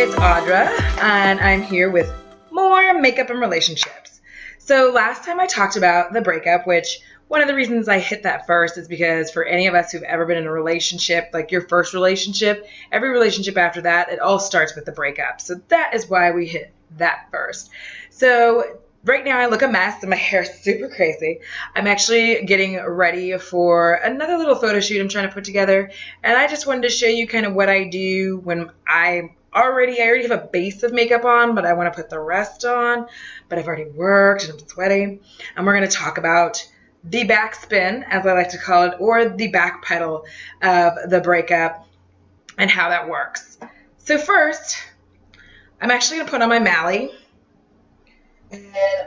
it's Audra, and I'm here with more makeup and relationships. So last time I talked about the breakup, which one of the reasons I hit that first is because for any of us who've ever been in a relationship, like your first relationship, every relationship after that, it all starts with the breakup. So that is why we hit that first. So right now I look a mess and my hair is super crazy. I'm actually getting ready for another little photo shoot I'm trying to put together. And I just wanted to show you kind of what I do when I already have a base of makeup on, but I want to put the rest on. But I've already worked and I'm sweaty. And we're going to talk about the backspin, as I like to call it, or the back pedal of the breakup and how that works. So first, I'm actually going to put on my Mally. And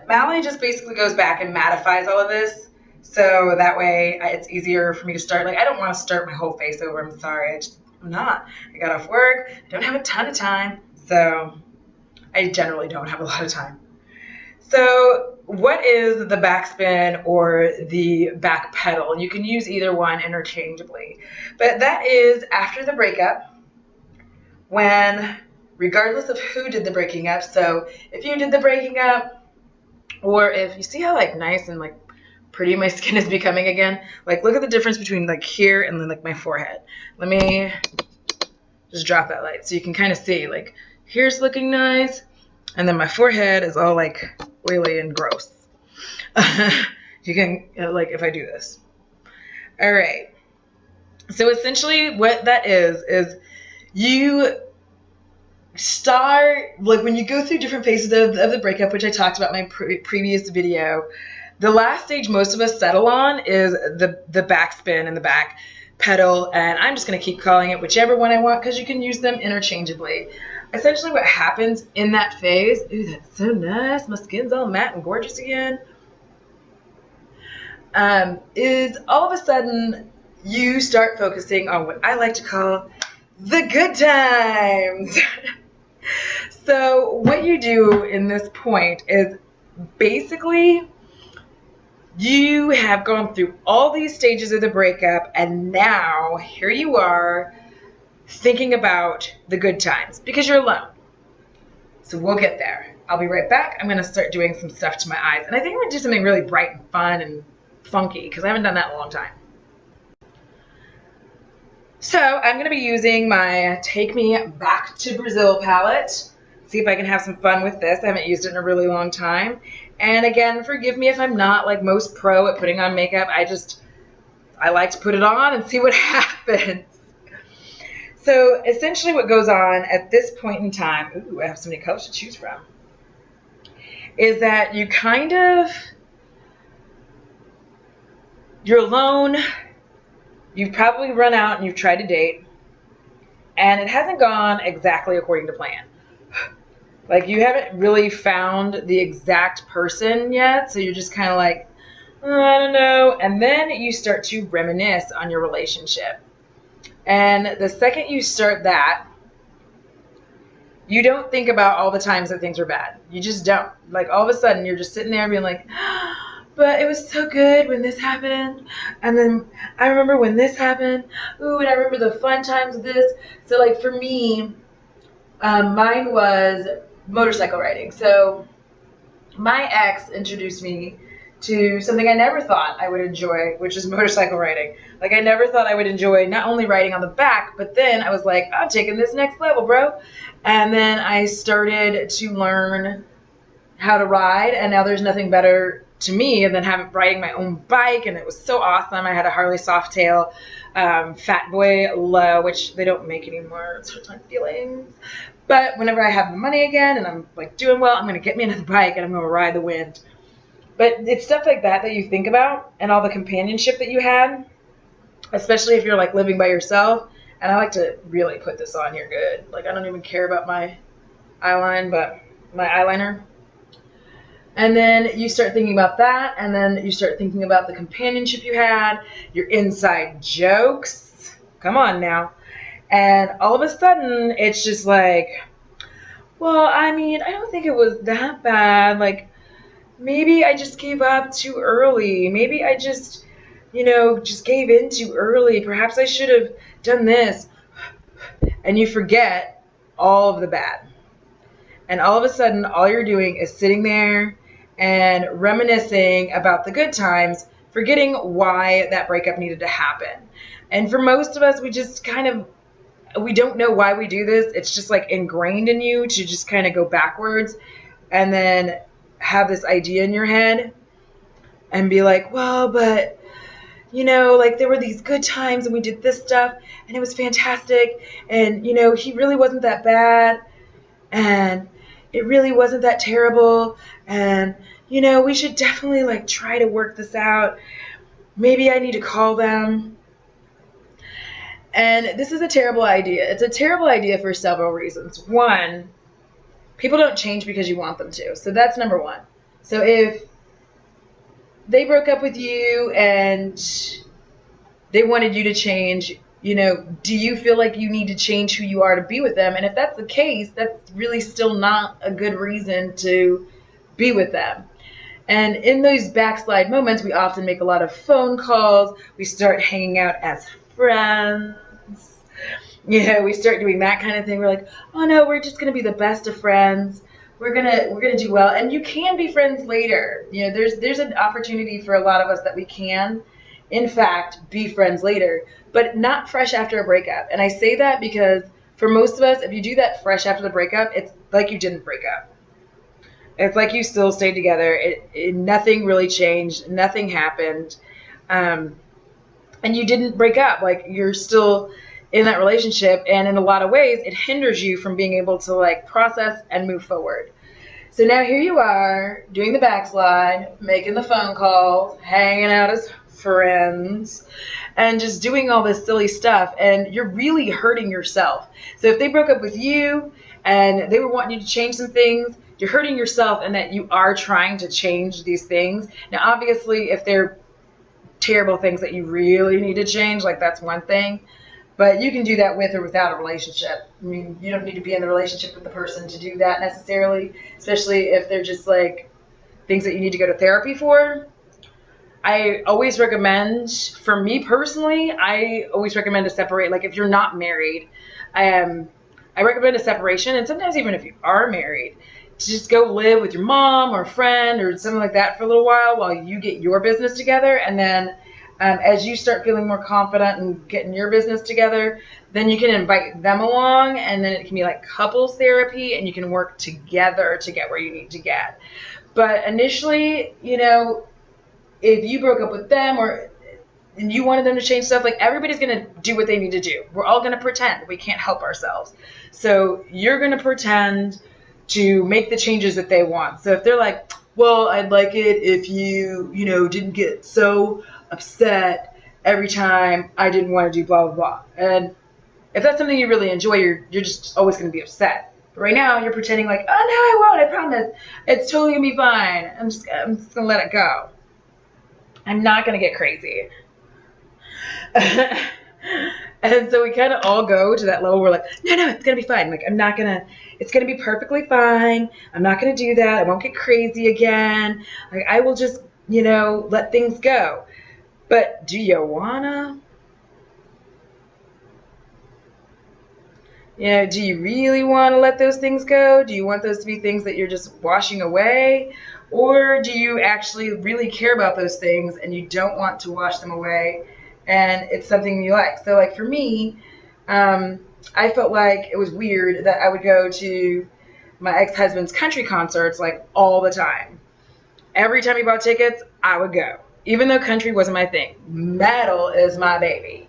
Mally just basically goes back and mattifies all of this. So that way it's easier for me to start. Like, I don't want to start my whole face over. I'm sorry. I'm not. I got off work. I don't have a ton of time. So I generally don't have a lot of time. So what is the backspin or the back pedal? You can use either one interchangeably. But that is after the breakup, when, regardless of who did the breaking up, so if you did the breaking up, or if you see how like nice and like pretty my skin is becoming again, like look at the difference between like here and then like my forehead. Let me just drop that light so you can kind of see, like here's looking nice, and then my forehead is all like oily and gross. You can, like, if I do this. All right. So essentially what that is you start, like when you go through different phases of the breakup, which I talked about in my previous video, the last stage most of us settle on is the backspin and the back pedal, and I'm just going to keep calling it whichever one I want because you can use them interchangeably. Essentially what happens in that phase, ooh, that's so nice, my skin's all matte and gorgeous again, is all of a sudden you start focusing on what I like to call the good times. So what you do in this point is basically you have gone through all these stages of the breakup, and now here you are thinking about the good times because you're alone. So we'll get there. I'll be right back. I'm going to start doing some stuff to my eyes. And I think I'm going to do something really bright and fun and funky because I haven't done that in a long time. So I'm going to be using my Take Me Back to Brazil palette. See if I can have some fun with this. I haven't used it in a really long time. And again, forgive me if I'm not like most pro at putting on makeup. I like to put it on and see what happens. So essentially what goes on at this point in time, ooh, I have so many colors to choose from, is that you kind of, you're alone, you've probably run out and you've tried to date, and it hasn't gone exactly according to plan. Like you haven't really found the exact person yet, so you're just kind of like, oh, I don't know, and then you start to reminisce on your relationship. And the second you start that, you don't think about all the times that things were bad. You just don't. Like all of a sudden you're just sitting there being like, but it was so good when this happened. And then I remember when this happened. Ooh, and I remember the fun times of this. So like for me, mine was motorcycle riding. So my ex introduced me to something I never thought I would enjoy, which is motorcycle riding. Like I never thought I would enjoy not only riding on the back, but then I was like, I'm taking this next level, bro. And then I started to learn how to ride, and now there's nothing better to me than riding my own bike, and it was so awesome. I had a Harley Softail Fat Boy Low, which they don't make anymore. It hurts my feelings. But whenever I have the money again and I'm like doing well, I'm going to get me another bike and I'm going to ride the wind. But it's stuff like that that you think about, and all the companionship that you had, especially if you're like living by yourself. And I like to really put this on here good. Like I don't even care about my eyeliner, but my eyeliner. And then you start thinking about that, and then you start thinking about the companionship you had, your inside jokes. Come on now. And all of a sudden, it's just like, well, I mean, I don't think it was that bad. Like, maybe I just gave up too early. Maybe I just, just gave in too early. Perhaps I should have done this. And you forget all of the bad. And all of a sudden, all you're doing is sitting there and reminiscing about the good times, forgetting why that breakup needed to happen. And for most of us, we don't know why we do this. It's just like ingrained in you to just kind of go backwards and then have this idea in your head and be like, well, but like there were these good times and we did this stuff and it was fantastic. And, he really wasn't that bad. And it really wasn't that terrible. And, we should definitely like try to work this out. Maybe I need to call them. And this is a terrible idea. It's a terrible idea for several reasons. One, people don't change because you want them to. So that's number one. So if they broke up with you and they wanted you to change, do you feel like you need to change who you are to be with them? And if that's the case, that's really still not a good reason to be with them. And in those backslide moments, we often make a lot of phone calls. We start hanging out as friends. We start doing that kind of thing. We're like, oh no, we're just going to be the best of friends. We're gonna do well. And you can be friends later. There's an opportunity for a lot of us that we can, in fact, be friends later, but not fresh after a breakup. And I say that because for most of us, if you do that fresh after the breakup, it's like you didn't break up. It's like you still stayed together. Nothing really changed. Nothing happened. And you didn't break up. Like, you're still in that relationship. And in a lot of ways, it hinders you from being able to like process and move forward. So now here you are doing the backslide, making the phone calls, hanging out as friends, and just doing all this silly stuff. And you're really hurting yourself. So if they broke up with you and they were wanting you to change some things, you're hurting yourself in that you are trying to change these things. Now, obviously, if they're terrible things that you really need to change, like that's one thing. But you can do that with or without a relationship. I mean, you don't need to be in the relationship with the person to do that necessarily, especially if they're just like things that you need to go to therapy for. I always recommend, for me personally, I always recommend to separate. Like if you're not married, I recommend a separation. And sometimes even if you are married, to just go live with your mom or a friend or something like that for a little while you get your business together. And then as you start feeling more confident and getting your business together, then you can invite them along, and then it can be like couples therapy, and you can work together to get where you need to get. But initially, if you broke up with them and you wanted them to change stuff, like everybody's going to do what they need to do. We're all going to pretend. We can't help ourselves. So you're going to pretend to make the changes that they want. So if they're like, well, I'd like it if you, didn't get so upset every time I didn't want to do blah, blah, blah. And if that's something you really enjoy, you're just always going to be upset. But right now you're pretending like, oh, no, I won't. I promise. It's totally going to be fine. I'm just going to let it go. I'm not going to get crazy. And so we kind of all go to that level where we're like, no, it's going to be fine. Like, it's going to be perfectly fine. I'm not going to do that. I won't get crazy again. Like, I will just, let things go. But do you wanna? Do you really want to let those things go? Do you want those to be things that you're just washing away? Or do you actually really care about those things and you don't want to wash them away and it's something you like? So like for me, I felt like it was weird that I would go to my ex-husband's country concerts like all the time. Every time he bought tickets, I would go. Even though country wasn't my thing. Metal is my baby.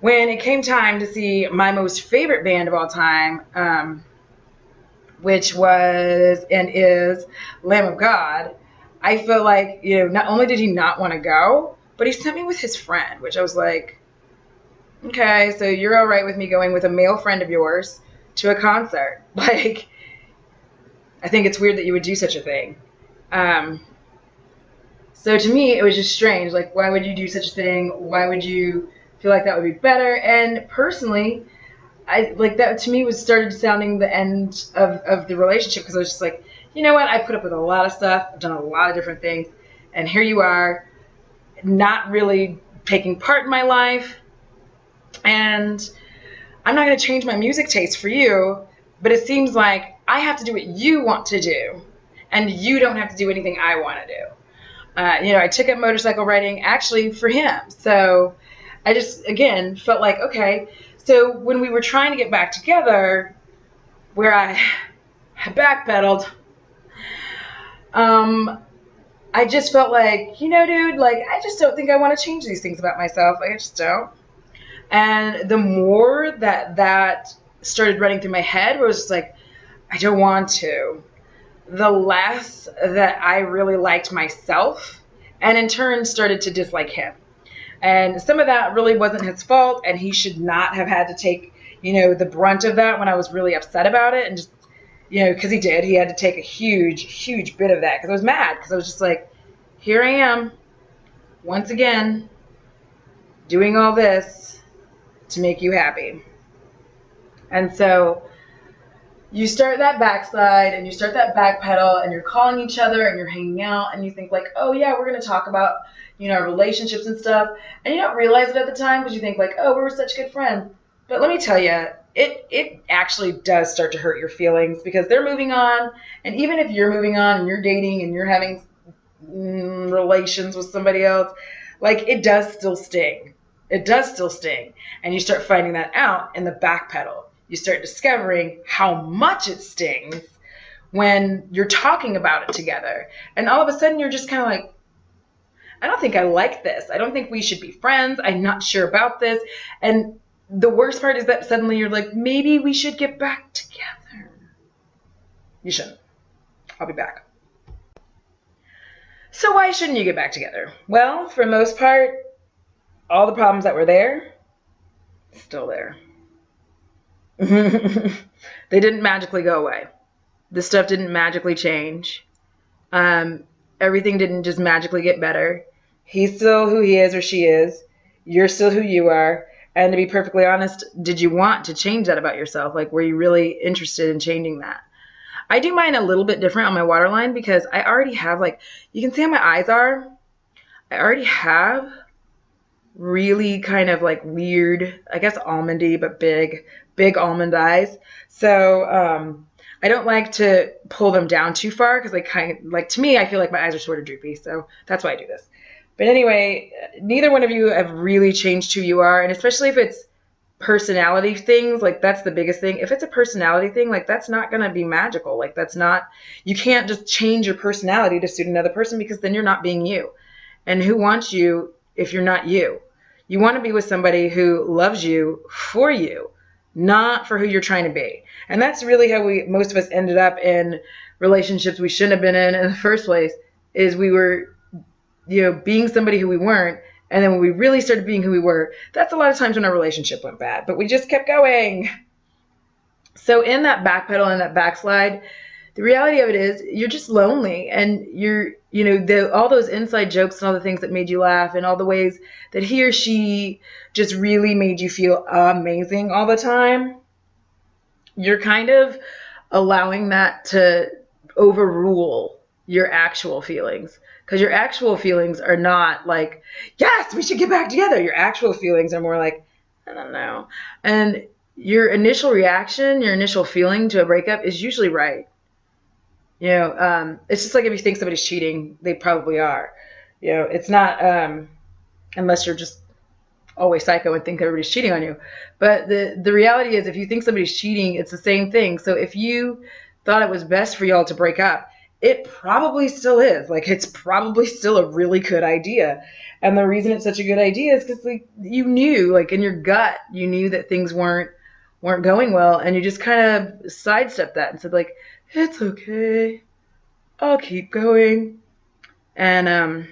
When it came time to see my most favorite band of all time, which was and is Lamb of God, I felt like, not only did he not want to go, but he sent me with his friend, which I was like, okay, so you're all right with me going with a male friend of yours to a concert. Like, I think it's weird that you would do such a thing. So to me, it was just strange. Like, why would you do such a thing? Why would you feel like that would be better? And personally, that to me was started sounding the end of the relationship, because I was just like, you know what? I put up with a lot of stuff. I've done a lot of different things. And here you are, not really taking part in my life. And I'm not going to change my music taste for you, but it seems like I have to do what you want to do, and you don't have to do anything I want to do. I took up motorcycle riding actually for him. So I just, again, felt like, okay. So when we were trying to get back together, where I backpedaled, I just felt like, dude, like, I just don't think I want to change these things about myself. Like, I just don't. And the more that started running through my head, where it was just like, I don't want to, the less that I really liked myself, and in turn started to dislike him. And some of that really wasn't his fault, and he should not have had to take, the brunt of that when I was really upset about it. And just, because he had to take a huge bit of that, because I was mad, because I was just like, here I am, once again, doing all this to make you happy. And so you start that backslide and you start that backpedal, and you're calling each other and you're hanging out, and you think like, oh yeah, we're going to talk about, relationships and stuff. And you don't realize it at the time because you think like, oh, we're such good friends. But let me tell you, it actually does start to hurt your feelings, because they're moving on. And even if you're moving on and you're dating and you're having relations with somebody else, like, it does still sting. It does still sting. And you start finding that out in the backpedal. You start discovering how much it stings when you're talking about it together. And all of a sudden you're just kind of like, I don't think I like this. I don't think we should be friends. I'm not sure about this. And the worst part is that suddenly you're like, maybe we should get back together. You shouldn't. I'll be back. So why shouldn't you get back together? Well, for the most part, all the problems that were there, still there. They didn't magically go away. This stuff didn't magically change. Everything didn't just magically get better. He's still who he is or she is. You're still who you are. And to be perfectly honest, did you want to change that about yourself? Like, were you really interested in changing that? I do mine a little bit different on my waterline, because I already have, like, you can see how my eyes are. I already have really kind of like weird, I guess almondy, but big almond eyes. So I don't like to pull them down too far, because to me, I feel like my eyes are sort of droopy. So that's why I do this. But anyway, neither one of you have really changed who you are. And especially if it's personality things, like, that's the biggest thing. If it's a personality thing, like, that's not going to be magical. Like, you can't just change your personality to suit another person, because then you're not being you. And who wants you if you're not you? You want to be with somebody who loves you for you, not for who you're trying to be. And that's really how most of us ended up in relationships we shouldn't have been in the first place, is we were, being somebody who we weren't. And then when we really started being who we were, that's a lot of times when our relationship went bad, but we just kept going. So in that backpedal and that backslide, the reality of it is you're just lonely, and you're, all those inside jokes and all the things that made you laugh, and all the ways that he or she just really made you feel amazing all the time, you're kind of allowing that to overrule your actual feelings. Because your actual feelings are not like, yes, we should get back together. Your actual feelings are more like, I don't know. And your initial reaction, your initial feeling to a breakup is usually right. It's just like if you think somebody's cheating, they probably are. It's not, unless you're just always psycho and think everybody's cheating on you. But the reality is, if you think somebody's cheating, it's the same thing. So if you thought it was best for y'all to break up, it probably still is. Like, it's probably still a really good idea. And the reason it's such a good idea is because, like, you knew, like, in your gut, you knew that things weren't going well, and you just kind of sidestepped that and said, like, it's okay, I'll keep going. And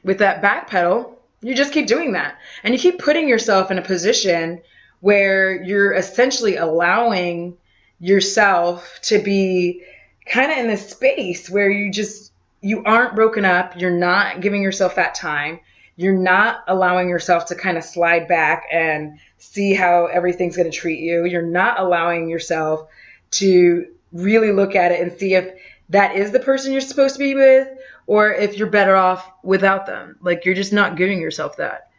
with that backpedal, you just keep doing that. And you keep putting yourself in a position where you're essentially allowing yourself to be kind of in this space where you aren't broken up. You're not giving yourself that time. You're not allowing yourself to kind of slide back and see how everything's going to treat you. You're not allowing yourself to really look at it and see if that is the person you're supposed to be with, or if you're better off without them. Like, you're just not giving yourself that.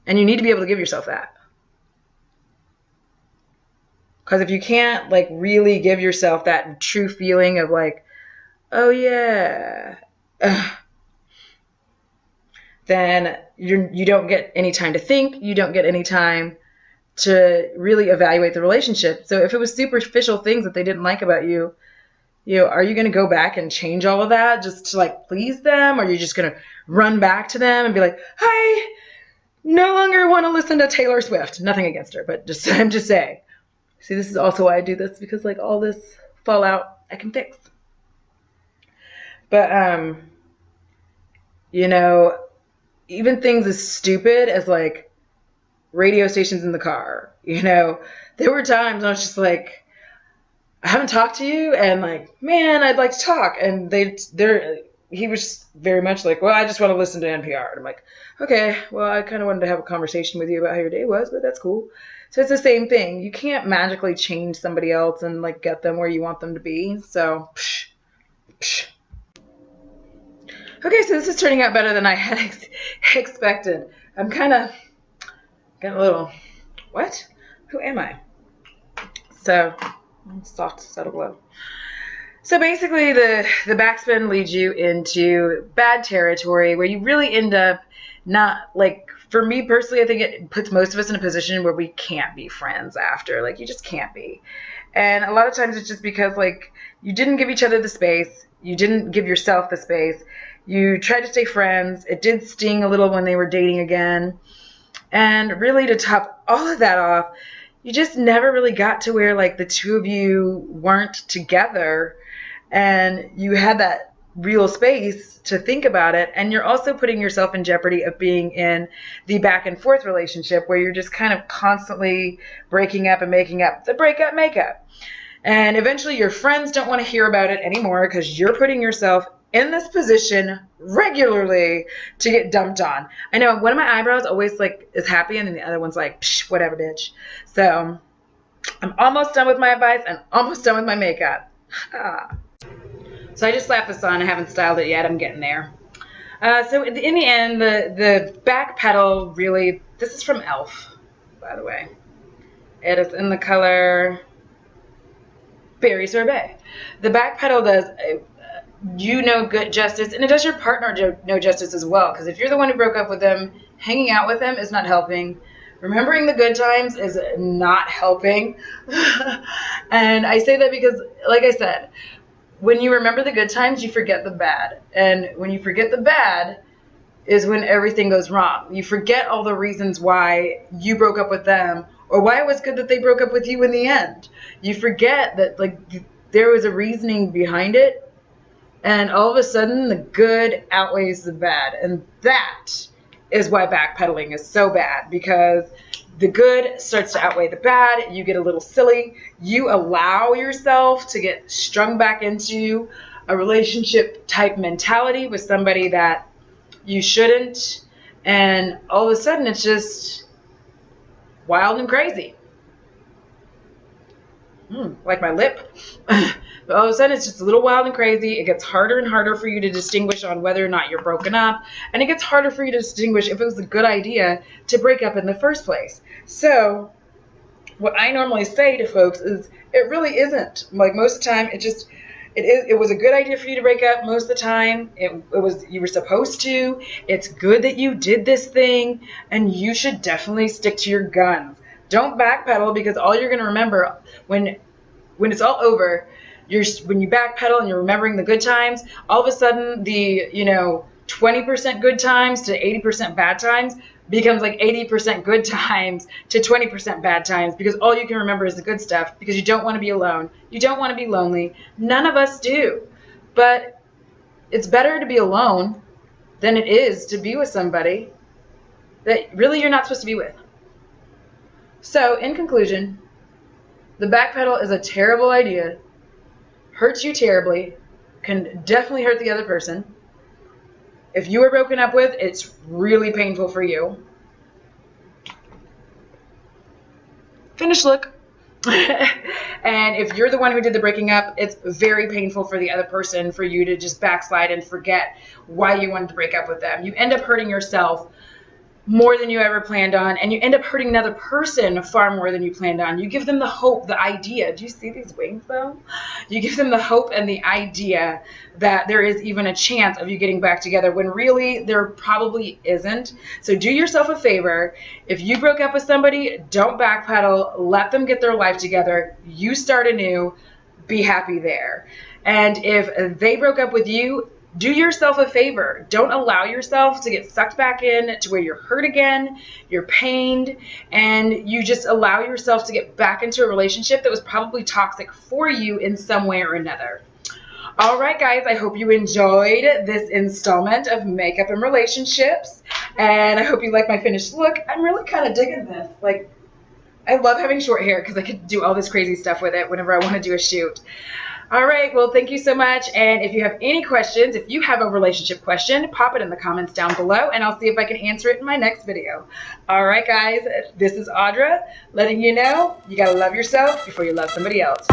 And you need to be able to give yourself that. Because if you can't like really give yourself that true feeling of like, oh yeah, then you don't get any time to think. You don't get any time to really evaluate the relationship. So if it was superficial things that they didn't like about you, are you going to go back and change all of that just to like please them? Or are you just going to run back to them and be like, I no longer want to listen to Taylor Swift. Nothing against her, but I'm just saying. See, this is also why I do this, because like all this fallout I can fix. But, even things as stupid as like radio stations in the car, there were times I was just like, I haven't talked to you, and like, man, I'd like to talk. And he was very much like, well, I just want to listen to NPR. And I'm like, okay, well, I kind of wanted to have a conversation with you about how your day was, but that's cool. So it's the same thing. You can't magically change somebody else and like get them where you want them to be. So, okay, so this is turning out better than I had expected. I'm kind of getting a little, what? Who am I? So, soft, subtle glow. So basically the backspin leads you into bad territory where you really end up not, like, for me personally, I think it puts most of us in a position where we can't be friends after. Like, you just can't be. And a lot of times it's just because, like, you didn't give each other the space. You didn't give yourself the space. You tried to stay friends. It did sting a little when they were dating again. And really, to top all of that off, you just never really got to where, like, the two of you weren't together and you had that real space to think about it. And you're also putting yourself in jeopardy of being in the back and forth relationship where you're just kind of constantly breaking up and making up, the breakup, makeup. And eventually your friends don't want to hear about it anymore because you're putting yourself in this position regularly to get dumped on. I know one of my eyebrows always like is happy and then the other one's like, psh, whatever, bitch. So I'm almost done with my advice and almost done with my makeup. So I just slapped this on. I haven't styled it yet. I'm getting there. So in the end, the back pedal really, this is from e.l.f., by the way. It is in the color Berry Sorbet. The back pedal does good justice, and it does your partner no justice as well, because if you're the one who broke up with them, hanging out with them is not helping. Remembering the good times is not helping. And I say that because, like I said, when you remember the good times, you forget the bad. And when you forget the bad is when everything goes wrong. You forget all the reasons why you broke up with them or why it was good that they broke up with you in the end. You forget that like there was a reasoning behind it, and all of a sudden the good outweighs the bad. And that is why backpedaling is so bad, because the good starts to outweigh the bad. You get a little silly. You allow yourself to get strung back into a relationship type mentality with somebody that you shouldn't. And all of a sudden it's just wild and crazy. Like my lip. But all of a sudden it's just a little wild and crazy. It gets harder and harder for you to distinguish on whether or not you're broken up. And it gets harder for you to distinguish if it was a good idea to break up in the first place. So what I normally say to folks is it really isn't. Like most of the time it was a good idea for you to break up most of the time. It was, you were supposed to. It's good that you did this thing, and you should definitely stick to your guns. Don't backpedal, because all you're going to remember when it's all over, when you backpedal and you're remembering the good times, all of a sudden the 20% good times to 80% bad times becomes like 80% good times to 20% bad times, because all you can remember is the good stuff, because you don't want to be alone. You don't want to be lonely. None of us do. But it's better to be alone than it is to be with somebody that really you're not supposed to be with. So in conclusion, the backpedal is a terrible idea, hurts you terribly, can definitely hurt the other person. If you were broken up with, it's really painful for you. Finished look. And if you're the one who did the breaking up, it's very painful for the other person for you to just backslide and forget why you wanted to break up with them. You end up hurting yourself more than you ever planned on, and you end up hurting another person far more than you planned on. You give them the hope, the idea. Do you see these wings though? You give them the hope and the idea that there is even a chance of you getting back together when really there probably isn't. So do yourself a favor. If you broke up with somebody, don't backpedal. Let them get their life together. You start anew. Be happy there. And if they broke up with you, do yourself a favor. Don't allow yourself to get sucked back in to where you're hurt again, you're pained, and you just allow yourself to get back into a relationship that was probably toxic for you in some way or another. All right, guys, I hope you enjoyed this installment of Makeup and Relationships, and I hope you like my finished look. I'm really kind of digging this. Like, I love having short hair because I could do all this crazy stuff with it whenever I want to do a shoot. All right, well, thank you so much. And if you have any questions, if you have a relationship question, pop it in the comments down below, and I'll see if I can answer it in my next video. All right, guys, this is Audra letting you know you got to love yourself before you love somebody else.